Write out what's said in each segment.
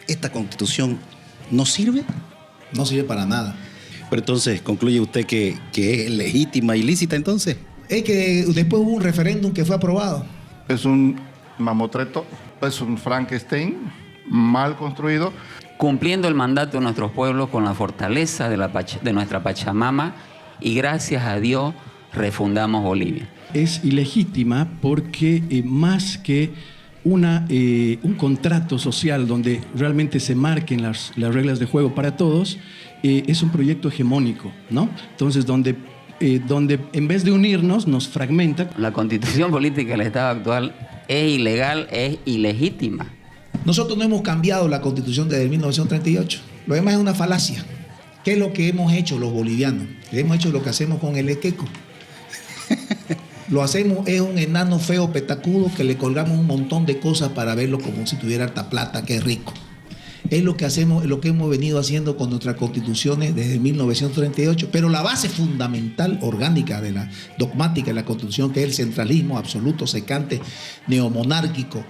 ¿esta Constitución no sirve? No sirve para nada. Pero entonces, ¿concluye usted que es legítima y lícita entonces? Es que después hubo un referéndum que fue aprobado. Es un mamotreto, es un Frankenstein mal construido. Cumpliendo el mandato de nuestros pueblos con la fortaleza de nuestra Pachamama, y gracias a Dios refundamos Bolivia. Es ilegítima porque más que un contrato social donde realmente se marquen las reglas de juego para todos, es un proyecto hegemónico, ¿no? Entonces, donde en vez de unirnos, nos fragmenta. La constitución política del Estado actual es ilegal, es ilegítima. Nosotros no hemos cambiado la Constitución desde 1938. Lo demás es una falacia. ¿Qué es lo que hemos hecho los bolivianos? Hemos hecho lo que hacemos con el equeco. Lo hacemos, es un enano feo petacudo que le colgamos un montón de cosas para verlo como si tuviera harta plata, que es rico. Es lo que hacemos, lo que hemos venido haciendo con nuestras constituciones desde 1938. Pero la base fundamental, orgánica, de la dogmática de la Constitución, que es el centralismo absoluto, secante, neomonárquico,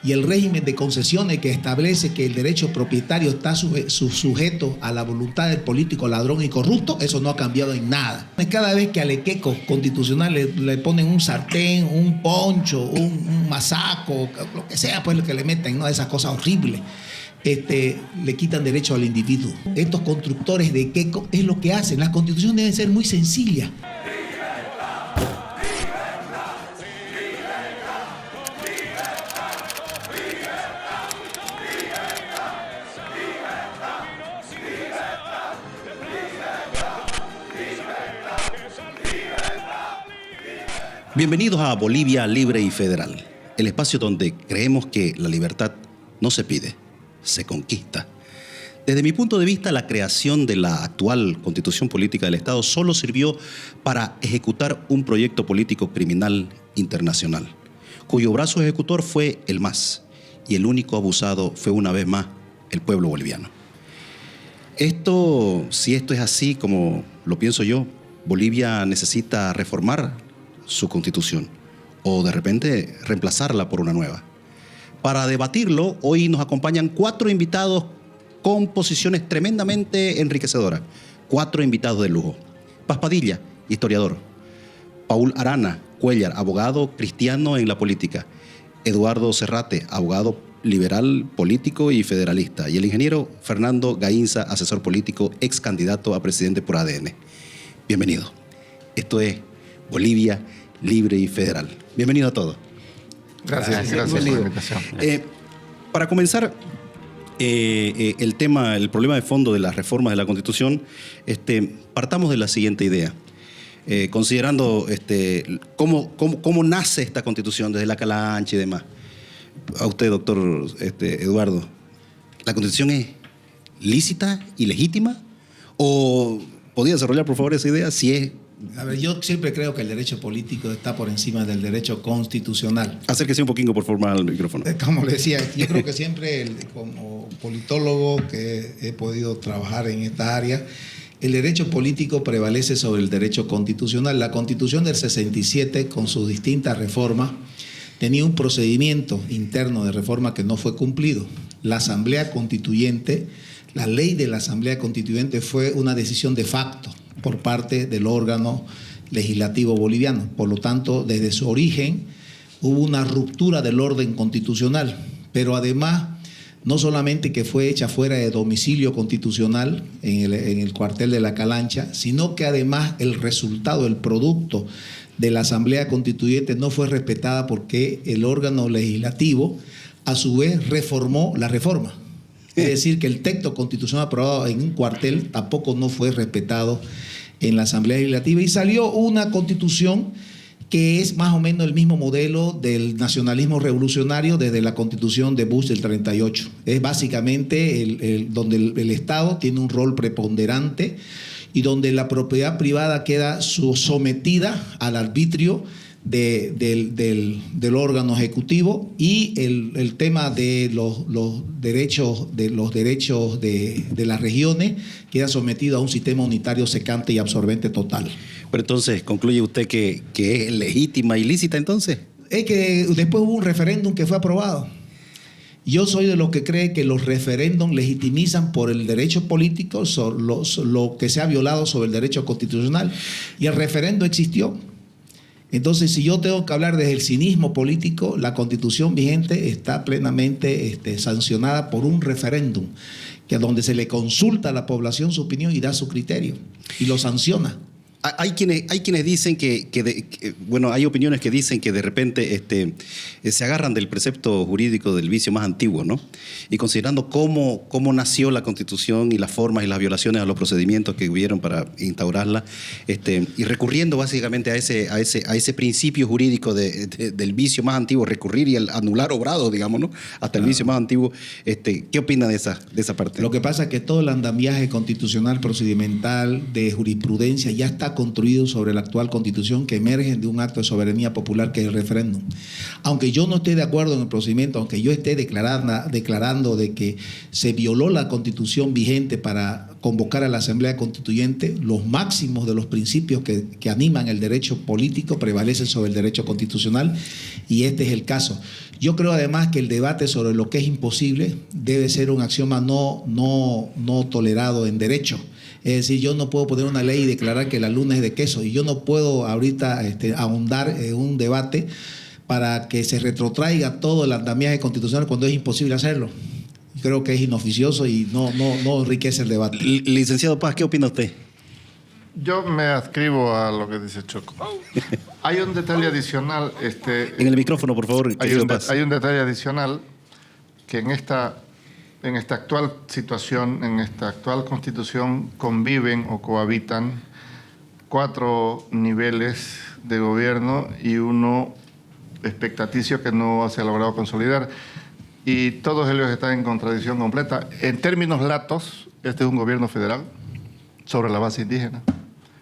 y el régimen de concesiones que establece que el derecho propietario está sujeto a la voluntad del político ladrón y corrupto, eso no ha cambiado en nada. Cada vez que al equeco constitucional le ponen un sartén, un poncho, un masaco, lo que sea, pues lo que le meten, ¿no? Esas cosas horribles, le quitan derecho al individuo. Estos constructores de equeco es lo que hacen. Las constituciones deben ser muy sencillas. Bienvenidos a Bolivia Libre y Federal, el espacio donde creemos que la libertad no se pide, se conquista. Desde mi punto de vista, la creación de la actual Constitución Política del Estado solo sirvió para ejecutar un proyecto político criminal internacional, cuyo brazo ejecutor fue el MAS, y el único abusado fue una vez más el pueblo boliviano. Si esto es así como lo pienso yo, Bolivia necesita reformar su constitución o de repente reemplazarla por una nueva. Para debatirlo, hoy nos acompañan 4 invitados con posiciones tremendamente enriquecedoras. 4 invitados de lujo. Paz Padilla, historiador. Paul Arana Cuellar, abogado cristiano en la política. Eduardo Serrate, abogado liberal, político y federalista. Y el ingeniero Fernando Gainza, asesor político, ex candidato a presidente por ADN. Bienvenido. Esto es Bolivia Libre y Federal. Bienvenido a todos. Gracias por la invitación. Para comenzar, el problema de fondo de las reformas de la Constitución, partamos de la siguiente idea. Considerando cómo nace esta Constitución desde la Calancha y demás. A usted, doctor Eduardo, ¿la Constitución es lícita y legítima? ¿O podría desarrollar, por favor, esa idea? Si es... A ver, yo siempre creo que el derecho político está por encima del derecho constitucional. Acérquese un poquito, por favor, al micrófono. Como le decía, yo creo que siempre, como politólogo que he podido trabajar en esta área, el derecho político prevalece sobre el derecho constitucional. La Constitución del 67, con sus distintas reformas, tenía un procedimiento interno de reforma que no fue cumplido. La Asamblea Constituyente, la ley de la Asamblea Constituyente fue una decisión de facto por parte del órgano legislativo boliviano. Por lo tanto, desde su origen hubo una ruptura del orden constitucional, pero además, no solamente que fue hecha fuera de domicilio constitucional en el cuartel de la Calancha, sino que además el resultado, el producto de la Asamblea Constituyente no fue respetada porque el órgano legislativo a su vez reformó la reforma. Es decir, que el texto constitucional aprobado en un cuartel tampoco no fue respetado en la Asamblea Legislativa y salió una constitución que es más o menos el mismo modelo del nacionalismo revolucionario desde la Constitución de Bush del 38. Es básicamente donde el Estado tiene un rol preponderante y donde la propiedad privada queda sometida al arbitrio del órgano ejecutivo y el tema de los derechos de las regiones queda sometido a un sistema unitario secante y absorbente total. Pero entonces, ¿concluye usted que es legítima y lícita entonces? Es que después hubo un referéndum que fue aprobado. Yo soy de los que cree que los referéndums legitimizan por el derecho político lo que se ha violado sobre el derecho constitucional. Y el referendo existió. Entonces, si yo tengo que hablar desde el cinismo político, la Constitución vigente está plenamente sancionada por un referéndum, que donde se le consulta a la población su opinión y da su criterio, y lo sanciona. Hay quienes dicen bueno, hay opiniones que dicen que de repente se agarran del precepto jurídico del vicio más antiguo, ¿no? Y considerando cómo nació la Constitución y las formas y las violaciones a los procedimientos que hubieron para instaurarla, y recurriendo básicamente a ese principio jurídico del vicio más antiguo, recurrir y anular obrado, digamos, ¿no? Hasta el vicio más antiguo. ¿Qué opina de esa parte? Lo que pasa es que todo el andamiaje constitucional, procedimental, de jurisprudencia ya está construido sobre la actual Constitución, que emerge de un acto de soberanía popular que es el referéndum. Aunque yo no esté de acuerdo en el procedimiento, aunque yo esté declarando de que se violó la Constitución vigente para convocar a la Asamblea Constituyente, los máximos de los principios que animan el derecho político prevalecen sobre el derecho constitucional, y este es el caso. Yo creo además que el debate sobre lo que es imposible debe ser un axioma no tolerado en derecho. Es decir, yo no puedo poner una ley y declarar que la luna es de queso, y yo no puedo ahorita ahondar en un debate para que se retrotraiga todo el andamiaje constitucional cuando es imposible hacerlo. Creo que es inoficioso y no enriquece el debate. Licenciado Paz, ¿qué opina usted? Yo me adscribo a lo que dice Choco. Hay un detalle adicional. En el micrófono, por favor. Hay un detalle adicional que en esta actual situación, en esta actual Constitución, conviven o cohabitan 4 niveles de gobierno y uno expectaticio que no se ha logrado consolidar. Y todos ellos están en contradicción completa. En términos latos, este es un gobierno federal sobre la base indígena,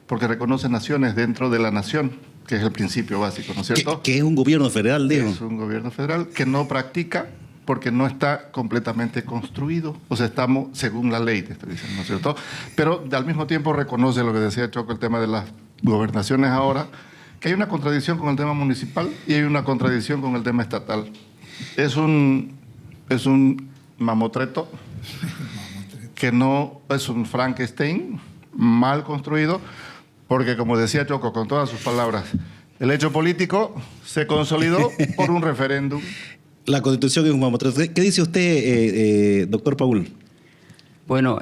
porque reconoce naciones dentro de la nación, que es el principio básico, ¿no es cierto? Que es un gobierno federal, digo. Es un gobierno federal que no practica porque no está completamente construido. O sea, estamos según la ley, te estoy diciendo, ¿no es cierto? Pero al mismo tiempo reconoce lo que decía Choco, el tema de las gobernaciones ahora, que hay una contradicción con el tema municipal y hay una contradicción con el tema estatal. Es un mamotreto que no es un Frankenstein mal construido, porque como decía Choco con todas sus palabras, el hecho político se consolidó por un referéndum. La Constitución es un mamotreto. ¿Qué dice usted, doctor Paul? Bueno,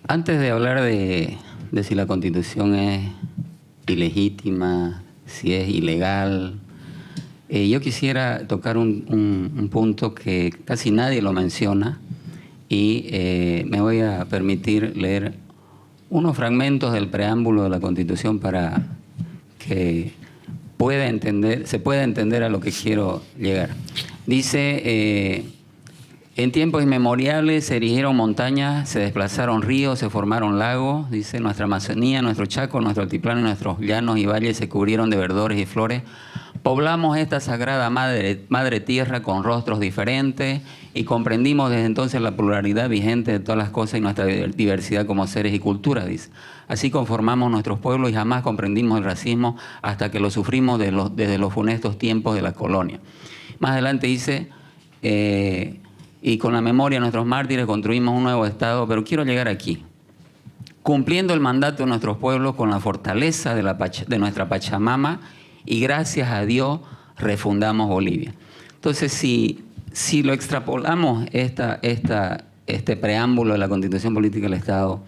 antes de hablar de si la Constitución es ilegítima, si es ilegal, yo quisiera tocar un punto que casi nadie lo menciona, y me voy a permitir leer unos fragmentos del preámbulo de la Constitución para que se pueda entender a lo que quiero llegar. Dice, en tiempos inmemoriales se erigieron montañas, se desplazaron ríos, se formaron lagos. Dice, nuestra Amazonía, nuestro Chaco, nuestro altiplano, nuestros llanos y valles se cubrieron de verdores y flores. Poblamos esta sagrada madre tierra con rostros diferentes y comprendimos desde entonces la pluralidad vigente de todas las cosas y nuestra diversidad como seres y culturas, dice. Así conformamos nuestros pueblos y jamás comprendimos el racismo hasta que lo sufrimos desde los funestos tiempos de la colonia. Más adelante dice, y con la memoria de nuestros mártires construimos un nuevo Estado, pero quiero llegar aquí. Cumpliendo el mandato de nuestros pueblos con la fortaleza de nuestra Pachamama, y gracias a Dios refundamos Bolivia. Entonces, si lo extrapolamos este preámbulo de la Constitución Política del Estado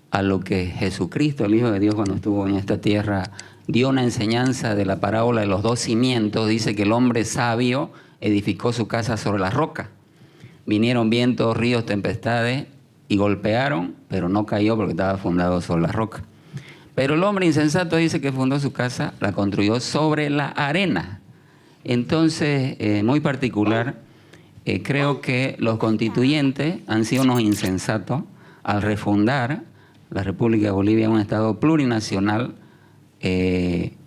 a lo que Jesucristo, el Hijo de Dios, cuando estuvo en esta tierra, dio una enseñanza de la parábola de los 2 cimientos, dice que el hombre sabio edificó su casa sobre la roca. Vinieron vientos, ríos, tempestades y golpearon, pero no cayó porque estaba fundado sobre la roca. Pero el hombre insensato dice que fundó su casa, la construyó sobre la arena. Entonces, muy particular, creo que los constituyentes han sido unos insensatos al refundar la República de Bolivia, un Estado plurinacional,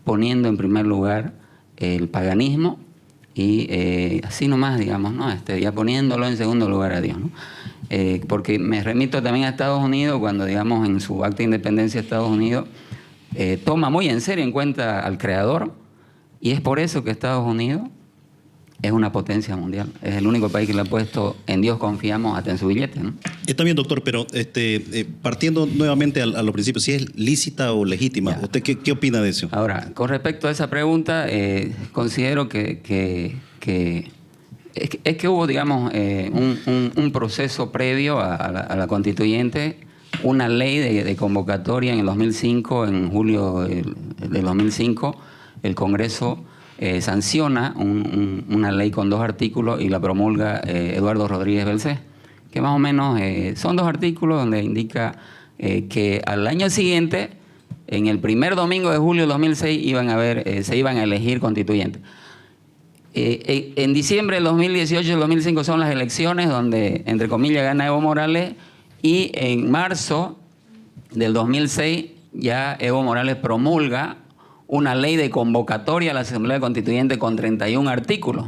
poniendo en primer lugar el paganismo y así nomás, digamos, ¿no? Ya poniéndolo en segundo lugar a Dios, ¿no? Porque me remito también a Estados Unidos, cuando, digamos, en su acta de independencia Estados Unidos toma muy en serio en cuenta al Creador, y es por eso que Estados Unidos es una potencia mundial. Es el único país que le ha puesto en Dios confiamos hasta en su billete, ¿no? Está bien, doctor, pero partiendo nuevamente a los principios, si es lícita o legítima, Ya. ¿usted qué opina de eso? Ahora, con respecto a esa pregunta, considero que hubo, digamos, un proceso previo a la constituyente, una ley de convocatoria en el 2005, en julio del 2005, el Congreso sanciona una ley con 2 artículos y la promulga Eduardo Rodríguez Belcé, que más o menos son 2 artículos donde indica que al año siguiente, en el primer domingo de julio de 2006, se iban a elegir constituyentes. En diciembre del 2018 y del 2005 son las elecciones donde, entre comillas, gana Evo Morales, y en marzo del 2006 ya Evo Morales promulga una ley de convocatoria a la Asamblea Constituyente con 31 artículos,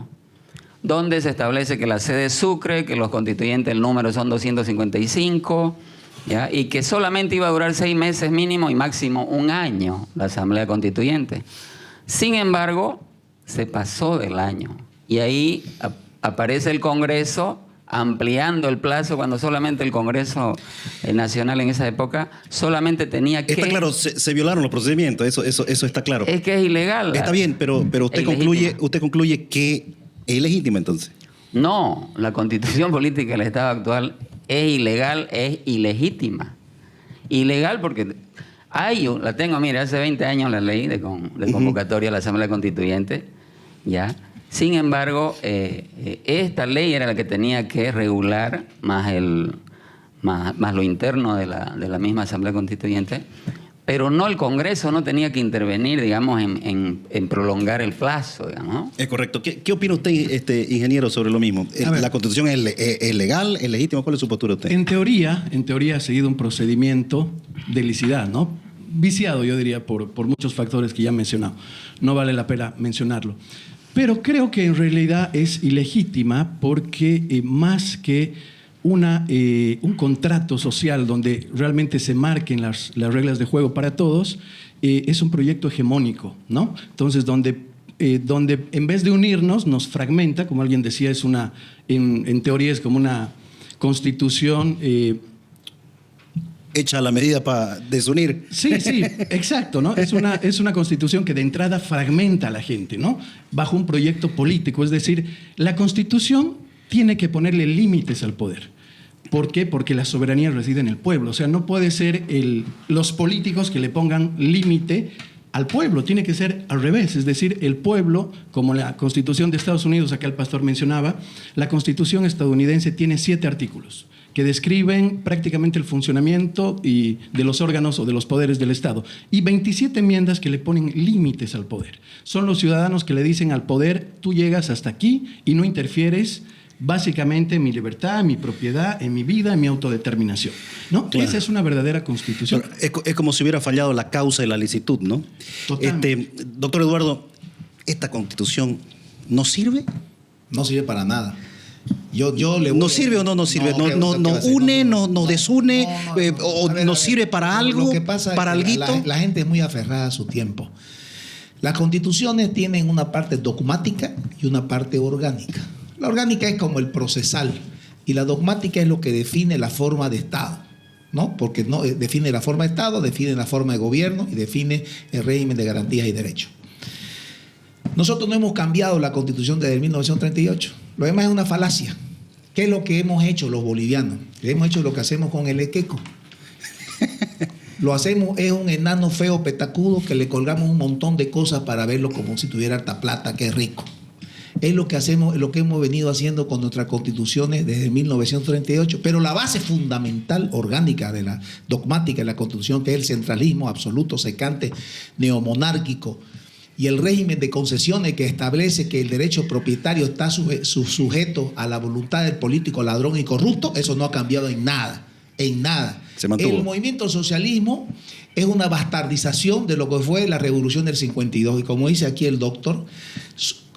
donde se establece que la sede es Sucre, que los constituyentes, el número son 255, ¿ya? Y que solamente iba a durar 6 meses mínimo y máximo 1 año la Asamblea Constituyente. Sin embargo, se pasó del año y ahí aparece el Congreso ampliando el plazo cuando solamente el Congreso Nacional en esa época solamente tenía que... Está claro, se violaron los procedimientos, eso está claro. Es que es ilegal. Está bien, pero usted concluye que es legítima entonces. No, la Constitución Política del Estado actual es ilegal, es ilegítima. Ilegal porque la tengo, mire, hace 20 años la ley de convocatoria a la Asamblea Constituyente, ¿ya? Sin embargo, esta ley era la que tenía que regular más lo interno de la misma Asamblea Constituyente, pero no, el Congreso no tenía que intervenir, digamos, en prolongar el plazo, digamos. Es correcto. ¿Qué opina usted, ingeniero, sobre lo mismo? ¿La Constitución es legal, es legítima? ¿Cuál es su postura usted? En teoría ha seguido un procedimiento de licidad, ¿no? Viciado, yo diría, por muchos factores que ya he mencionado. No vale la pena mencionarlo. Pero creo que en realidad es ilegítima porque más que un contrato social donde realmente se marquen las reglas de juego para todos, es un proyecto hegemónico, ¿no? Entonces, donde en vez de unirnos, nos fragmenta, como alguien decía, en teoría es como una constitución... hecha a la medida para desunir. Sí, exacto, ¿no? Es una constitución que de entrada fragmenta a la gente, ¿no? Bajo un proyecto político. Es decir, la constitución tiene que ponerle límites al poder. ¿Por qué? Porque la soberanía reside en el pueblo. O sea, no puede ser los políticos que le pongan límite al pueblo. Tiene que ser al revés. Es decir, el pueblo, como la Constitución de Estados Unidos, acá el pastor mencionaba, la Constitución estadounidense tiene 7 artículos que describen prácticamente el funcionamiento de los órganos o de los poderes del Estado. Y 27 enmiendas que le ponen límites al poder. Son los ciudadanos que le dicen al poder, tú llegas hasta aquí y no interfieres básicamente en mi libertad, en mi propiedad, en mi vida, en mi autodeterminación, ¿no? Claro. Esa es una verdadera constitución. Es como si hubiera fallado la causa y la licitud, ¿no? Totalmente. Doctor Eduardo, ¿esta constitución no sirve? No sirve para nada. ¿No sirve o no nos sirve? ¿No une, nos desune? ¿O nos sirve para algo? Lo que pasa ¿Para es que alguito? la gente es muy aferrada a su tiempo. Las constituciones tienen una parte dogmática y una parte orgánica. La orgánica es como el procesal y la dogmática es lo que define la forma de Estado, ¿no? Porque no define la forma de Estado, define la forma de gobierno y define el régimen de garantías y derechos. Nosotros no hemos cambiado la Constitución desde 1938. Lo demás es una falacia. ¿Qué es lo que hemos hecho los bolivianos? Hemos hecho lo que hacemos con el equeco. Lo hacemos, es un enano feo petacudo que le colgamos un montón de cosas para verlo como si tuviera harta plata, que es rico. Es lo que hacemos, lo que hemos venido haciendo con nuestras constituciones desde 1938, pero la base fundamental, orgánica, de la dogmática de la Constitución, que es el centralismo absoluto, secante, neomonárquico, y el régimen de concesiones que establece que el derecho propietario está sujeto a la voluntad del político ladrón y corrupto, eso no ha cambiado en nada, en nada. Se mantuvo. El movimiento socialismo es una bastardización de lo que fue la revolución del 52, y como dice aquí el doctor,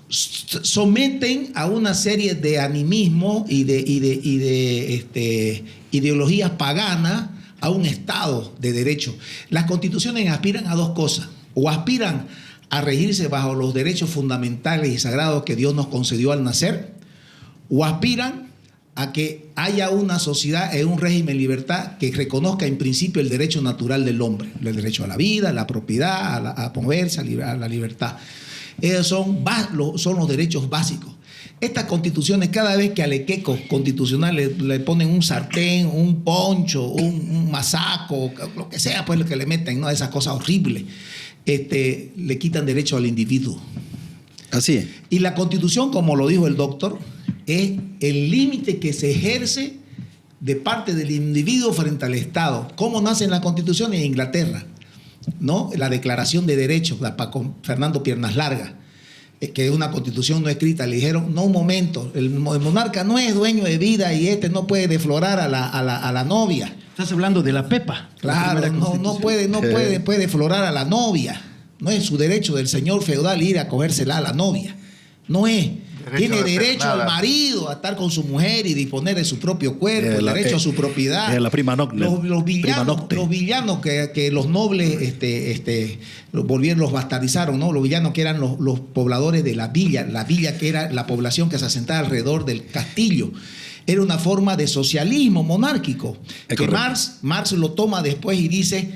someten a una serie de animismo y de ideologías paganas a un Estado de derecho. Las constituciones aspiran a 2 cosas, o aspiran a regirse bajo los derechos fundamentales y sagrados que Dios nos concedió al nacer, o aspiran a que haya una sociedad en un régimen de libertad que reconozca en principio el derecho natural del hombre, el derecho a la vida, a la propiedad, a moverse, a la libertad. Esos son los derechos básicos. Estas constituciones, cada vez que al equeco constitucional le ponen un sartén, un poncho, un masaco, lo que sea, pues lo que le meten, ¿no? Esas cosas horribles, le quitan derecho al individuo. Así es. Y la constitución, como lo dijo el doctor, es el límite que se ejerce de parte del individuo frente al Estado. ¿Cómo nacen las constituciones en Inglaterra? ¿No? La Declaración de Derechos, con Fernando Piernas Largas, que es una constitución no escrita. Le dijeron, no, un momento, el monarca no es dueño de vida y no puede deflorar a la novia. Estás hablando de la PEPA. Claro, no puede deflorar a la novia. No es su derecho del señor feudal ir a cogérsela a la novia. No es. Tiene derecho al marido a estar con su mujer y disponer de su propio cuerpo, derecho a su propiedad. La prima nocte. Los villanos que los nobles los bastardizaron, ¿no? Los villanos que eran los pobladores de la villa que era la población que se asentaba alrededor del castillo. Era una forma de socialismo monárquico. Que Marx lo toma después y dice,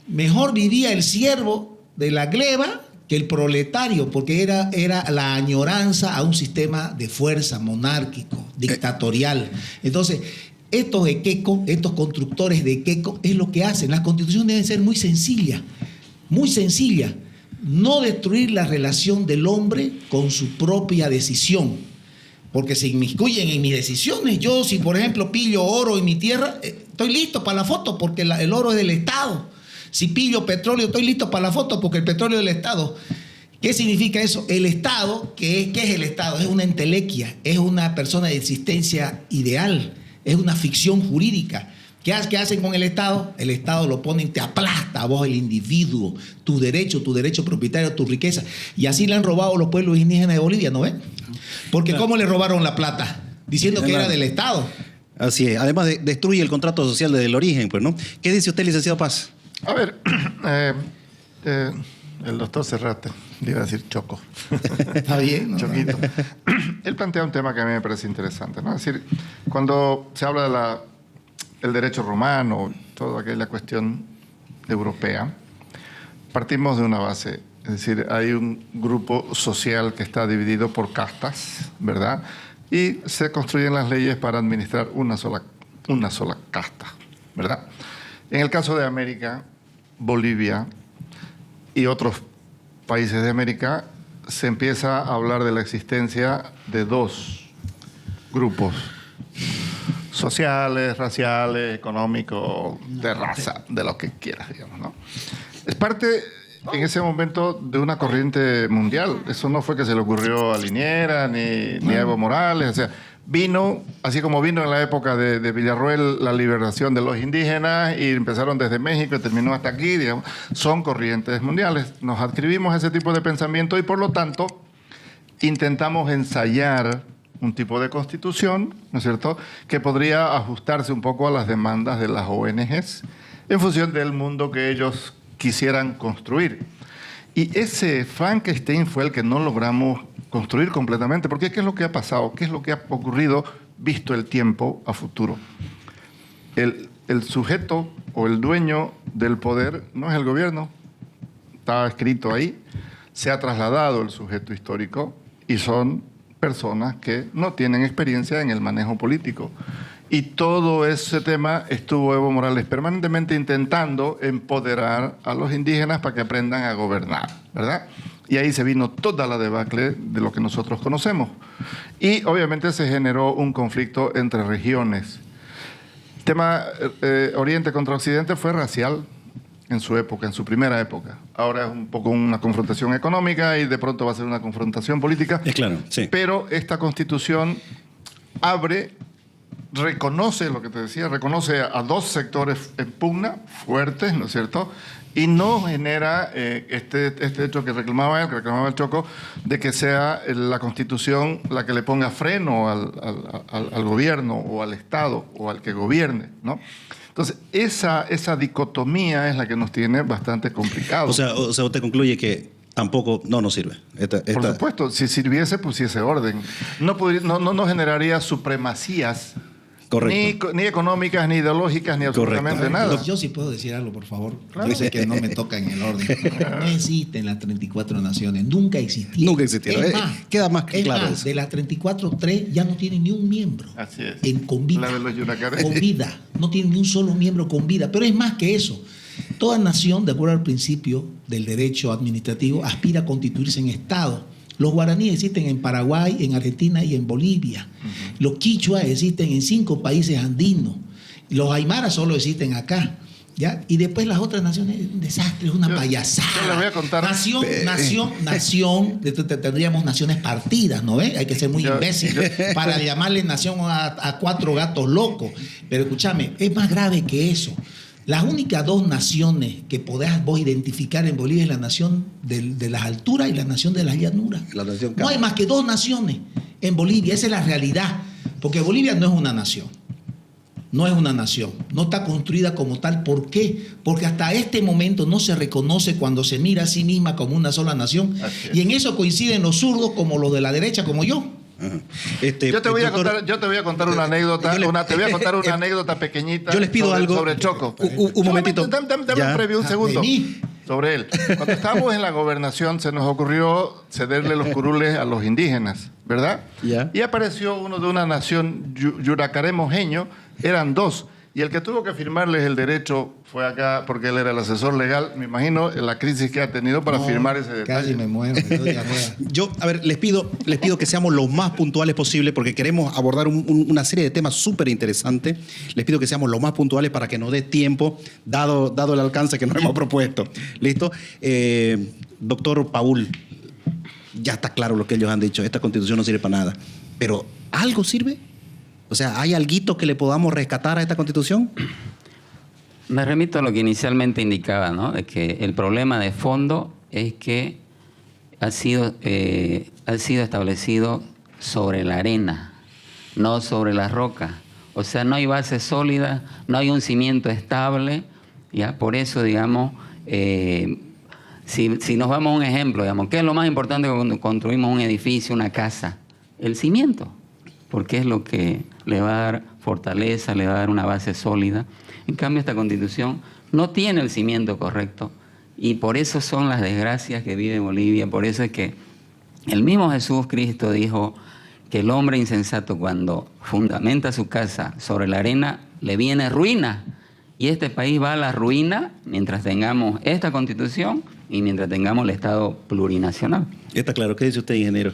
mejor vivía el siervo de la gleba que el proletario, porque era la añoranza a un sistema de fuerza monárquico, dictatorial. Entonces, estos equecos, estos constructores de equecos, es lo que hacen. Las constituciones deben ser muy sencillas, muy sencillas. No destruir la relación del hombre con su propia decisión, porque se inmiscuyen en mis decisiones. Yo, si por ejemplo pillo oro en mi tierra, estoy listo para la foto, porque el oro es del Estado. Si pillo petróleo, estoy listo para la foto porque el petróleo es del Estado. ¿Qué significa eso? El Estado, ¿qué es el Estado? Es una entelequia, es una persona de existencia ideal, es una ficción jurídica. ¿Qué hacen con el Estado? El Estado lo ponen, te aplasta a vos el individuo, tu derecho propietario, tu riqueza. Y así le han robado los pueblos indígenas de Bolivia, ¿no ven? Porque ¿cómo le robaron la plata? Diciendo que era del Estado. Así es. Además, destruye el contrato social desde el origen, pues, ¿no? ¿Qué dice usted, licenciado Paz? A ver, el doctor Serrate, le iba a decir Choco. Está bien, ¿no? Choquito. Él plantea un tema que a mí me parece interesante, ¿no? Es decir, cuando se habla del derecho romano, toda aquella cuestión europea, partimos de una base. Es decir, hay un grupo social que está dividido por castas, ¿verdad? Y se construyen las leyes para administrar una sola casta, ¿verdad? En el caso de América, Bolivia y otros países de América, se empieza a hablar de la existencia de dos grupos sociales, raciales, económicos, de raza, de lo que quieras, digamos, ¿no? Es parte, en ese momento, de una corriente mundial. Eso no fue que se le ocurrió a Liniers ni a Evo Morales, o sea, vino, así como vino en la época de Villarroel la liberación de los indígenas y empezaron desde México y terminó hasta aquí, digamos, son corrientes mundiales. Nos adscribimos ese tipo de pensamiento y por lo tanto intentamos ensayar un tipo de constitución, ¿no es cierto?, que podría ajustarse un poco a las demandas de las ONGs en función del mundo que ellos quisieran construir. Y ese Frankenstein fue el que no logramos construir completamente, porque ¿qué es lo que ha pasado? ¿Qué es lo que ha ocurrido visto el tiempo a futuro? El sujeto o el dueño del poder no es el gobierno, está escrito ahí, se ha trasladado el sujeto histórico y son personas que no tienen experiencia en el manejo político. Y todo ese tema estuvo Evo Morales permanentemente intentando empoderar a los indígenas para que aprendan a gobernar, ¿verdad? Y ahí se vino toda la debacle de lo que nosotros conocemos. Y obviamente se generó un conflicto entre regiones. El tema Oriente contra Occidente fue racial en su época, en su primera época. Ahora es un poco una confrontación económica y de pronto va a ser una confrontación política. Es claro, sí. Pero esta constitución reconoce lo que te decía, reconoce a dos sectores en pugna fuertes, ¿no es cierto? Y no genera este hecho que reclamaba el Choco, de que sea la Constitución la que le ponga freno al gobierno o al Estado o al que gobierne, ¿no? Entonces, esa dicotomía es la que nos tiene bastante complicados. O sea, usted concluye que Tampoco, no sirve. Por supuesto, si sirviese, pusiese orden. No generaría supremacías. Correcto. Ni económicas, ni ideológicas, ni absolutamente Correcto. nada. Yo sí puedo decir algo, por favor. Claro. Yo sé que no me toca en el orden. No existen las 34 naciones. Nunca existieron. Nunca existieron. Es más, Queda más que claro eso. de las 34, 3 ya no tienen ni un miembro. Así es. Con vida. La de los yuracares. Con vida. No tienen ni un solo miembro con vida. Pero es más que eso. Toda nación, de acuerdo al principio del derecho administrativo, aspira a constituirse en Estado. Los guaraníes existen en Paraguay, en Argentina y en Bolivia. Los quichuas existen en 5 países andinos. Los aymaras solo existen acá. ¿Ya? Y después las otras naciones, un desastre, es una payasada. Yo les voy a contar. Nación, tendríamos naciones partidas, ¿no ves? Hay que ser muy imbécil para llamarle nación a 4 gatos locos. Pero escúchame, es más grave que eso. Las únicas 2 naciones que podés vos identificar en Bolivia es la nación de las alturas y la nación de las llanuras. No hay más que 2 naciones en Bolivia, esa es la realidad. Porque Bolivia no es una nación. No es una nación. No está construida como tal. ¿Por qué? Porque hasta este momento no se reconoce cuando se mira a sí misma como una sola nación. Y en eso coinciden los zurdos como los de la derecha, como yo. Yo te voy a contar una anécdota, una anécdota pequeñita. Yo les pido algo sobre Choco. Un momentito. Dame un preview, un segundo. Sobre él. Cuando estábamos en la gobernación se nos ocurrió cederle los curules a los indígenas, ¿verdad? Ya. Y apareció uno de una nación yuracaré mojeño, eran 2. Y el que tuvo que firmarles el derecho fue acá, porque él era el asesor legal. Me imagino la crisis que ha tenido para firmar ese detalle. Casi me muero. Yo, a ver, les pido que seamos lo más puntuales posible porque queremos abordar una serie de temas súper interesantes. Les pido que seamos lo más puntuales para que nos dé tiempo, dado el alcance que nos hemos propuesto. ¿Listo? Doctor Paul, ya está claro lo que ellos han dicho. Esta constitución no sirve para nada. Pero, ¿algo sirve? O sea, ¿hay alguito que le podamos rescatar a esta constitución? Me remito a lo que inicialmente indicaba, ¿no? De que el problema de fondo es que ha sido establecido sobre la arena, no sobre la roca. O sea, no hay base sólida, no hay un cimiento estable. ¿Ya? Por eso, digamos, si nos vamos a un ejemplo, digamos, ¿qué es lo más importante cuando construimos un edificio, una casa? El cimiento, porque es lo que le va a dar fortaleza, le va a dar una base sólida. En cambio, esta Constitución no tiene el cimiento correcto y por eso son las desgracias que vive Bolivia. Por eso es que el mismo Jesús Cristo dijo que el hombre insensato, cuando fundamenta su casa sobre la arena, le viene ruina. Y este país va a la ruina mientras tengamos esta Constitución y mientras tengamos el Estado plurinacional. Está claro. ¿Qué dice usted, ingeniero?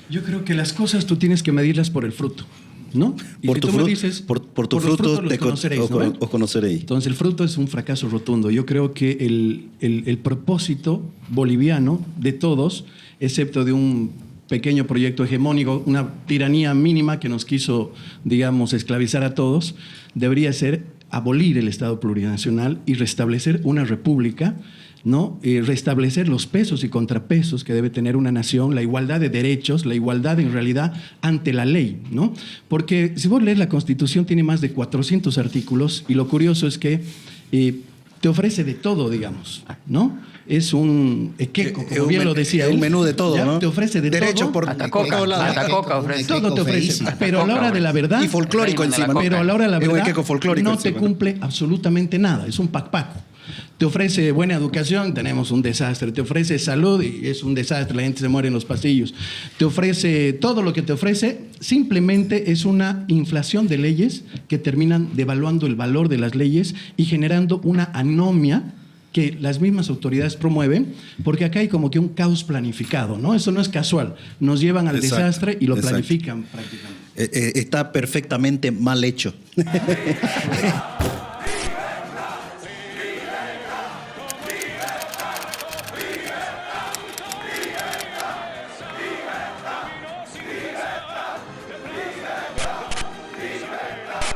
Yo creo que las cosas tú tienes que medirlas por el fruto, ¿no? Y Por si tu tú me fruto, dices, por tu fruto los conoceréis, ¿no? os conoceréis. Entonces el fruto es un fracaso rotundo. Yo creo que el propósito boliviano de todos, excepto de un pequeño proyecto hegemónico, una tiranía mínima que nos quiso, digamos, esclavizar a todos, debería ser abolir el Estado plurinacional y restablecer una república, ¿no? Restablecer los pesos y contrapesos que debe tener una nación, la igualdad de derechos, la igualdad en realidad ante la ley, ¿no? Porque si vos lees la Constitución tiene más de 400 artículos y lo curioso es que te ofrece de todo, digamos, ¿no? Es un equeco, como bien lo decía él. Un menú de todo, ¿no? Te ofrece de Derecho todo. por Hasta coca ofrece. Todo te ofrece. Pero a la hora de la verdad... Y folclórico encima, ¿no? Pero a la hora de la Es un verdad equeco folclórico no te encima, ¿no? cumple absolutamente nada. Es un pac-paco. Te ofrece buena educación, tenemos un desastre. Te ofrece salud y es un desastre, la gente se muere en los pasillos. Te ofrece todo lo que te ofrece, simplemente es una inflación de leyes que terminan devaluando el valor de las leyes y generando una anomia que las mismas autoridades promueven, porque acá hay como que un caos planificado, ¿no? Eso no es casual. Nos llevan al desastre y lo planifican prácticamente. Está perfectamente mal hecho.